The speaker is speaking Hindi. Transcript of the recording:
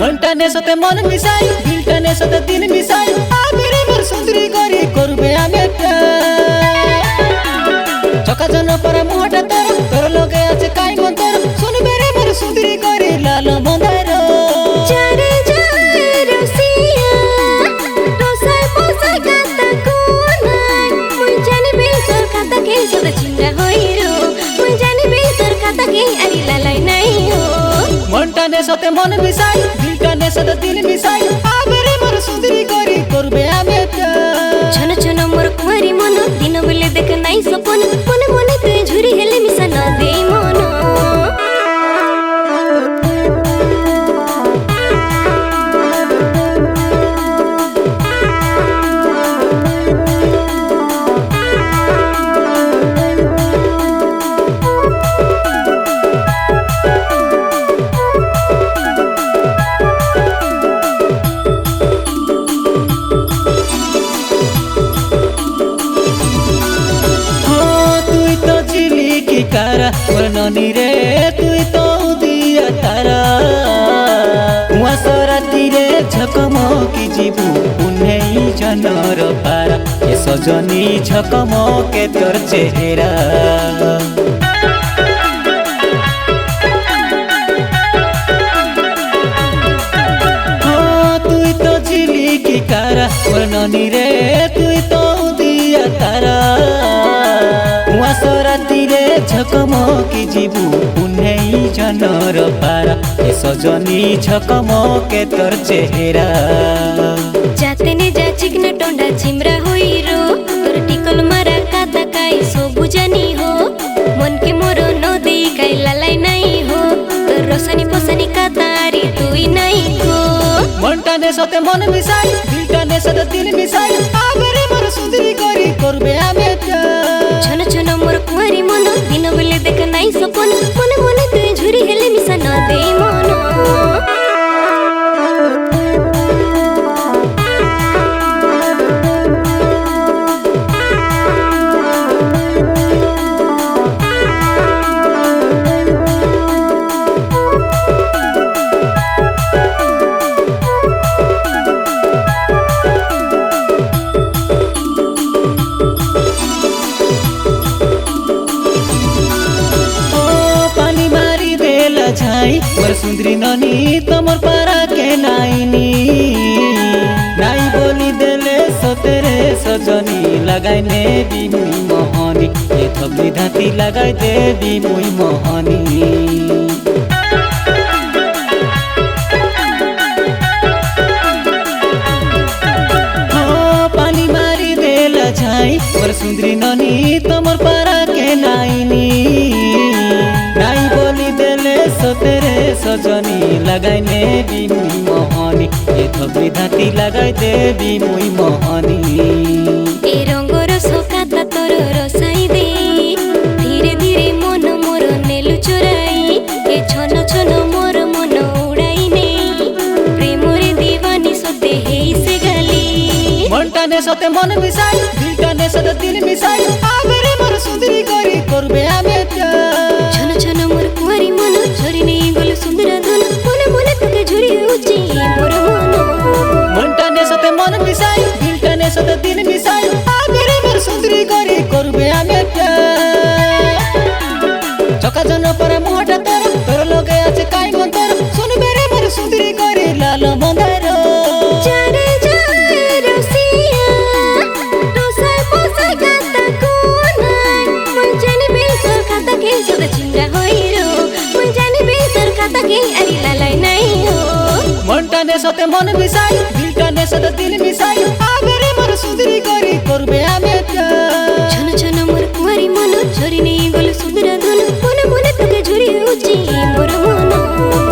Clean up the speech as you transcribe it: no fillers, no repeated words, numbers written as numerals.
मनटाने सते मन मिसाई दिलटाने सते दिल मिसाई आबिरे मोर सुंदरी गरी करबे आमे चका जन पर मोटा तोर लगे আছে কাই মন্তর শুনবে রে মোর সুন্দরী গরি লাল মন্দার চারে যায় রসিয়া রসায় পসায় কাতা কোনাই মুই জানিবে তোর খাতা কে সদ চিন্তা হইরো মুই জানিবে তোর খাতা কে আরি লালাই নাই হো मनटाने सते मन मिसाई दिलटाने सते दिल मिसाई आबिरे मोर सुंदरी गरी करबे आमे ছন ছন মোর কুমারী মন দিন বলে দেখ নাই সপন মনে মনে তুই ঝুরি হেলে মিশা না দেই মন कारा मोर ननी रे तुई तो दिया तारा हुआ सराती रे झकमकी जीबू उन्हें जनर पारा ए सजनी झकमके तोर चेहरा तुई तो झिलिकी कारा मोर ननी रे तुई तो दिया तारा हुआ सराती रे झकमकी जीबू उन्हें जनर पारा ए सजनी झकमके तोर चेहरा जाते ने जा चिकन टोंडा चिमरा होइरो तोर टिकल मारा काता काई सो बुझानी हो मन के मोरो न देई काई लालाई नाही हो तोर रसनी पसनी कातारी तुई नाही हो मनटाने सते मन मिसाई दिलटाने सते दिल मिसाई आबिरे मोर सुंदरी गरी करबे आमे ছন ছন মোর কুমারী মন দিন বলে দেখ নাই সপন মনে মনে তুই ঝুরি হেলে মিশা না দেই মন छाई मोर सुंदरी ननी तमर पारा के नाइनी नाई बोली देले सतेरे सजनी लगाई ने भी मुई मोहनी ए थपली धाती लगाई दे भी मुई मोहनी पानी मारी देला छाई मोर सुंदरी ननी तमर पारा के नाइनी नाई बोली देले सतेरे सजनी लगाई ने भी मुई मोहनी ए थपली धाती लगाई दे भी मुई मोहनी ए रंगर सकाता तोर रसाई दे धीरे धीरे मन मोर नेलु चोराई ए छन छन मोर मन उड़ाई ने प्रेम रे दीवानी सते हेई से गाली मनटाने सते मन मिसाई दिलटाने सते दिल मिसाई आबिरे मोर सुंदरी गरी करबे आमे ছন ছন মোর কুমারী মন ঝরি নেই গল সুন্দর ধন মনে মনে তোকে ঝুরি উচি মোর মন मनटाने सते मन मिसाई दिलटाने सते दिल मिसाई आबिरे मोर सुंदरी गरी करबे आमे चका जन पर मोटा तोर लगे আছে কাই মন্তর শুনবে রে মোর সুন্দরী গরি লাল মন্দার চারে যায় রসিয়া রসায় পসায় কাতা কোনাই মুই জানিবে তোর খাতা কে সদ চিন্তা হইরো মুই জানিবে তোর খাতা কে আরি লালাই নাই হো मनटाने सते मन मिसाई दिलटाने सते दिल मिसाई आबिरे मोर सुंदरी गरी करबे आमे ছন ছন মোর কুমারী মন ঝরি নেই গল সুন্দর ধন মনে মনে তোকে ঝুরি উচি মোর মন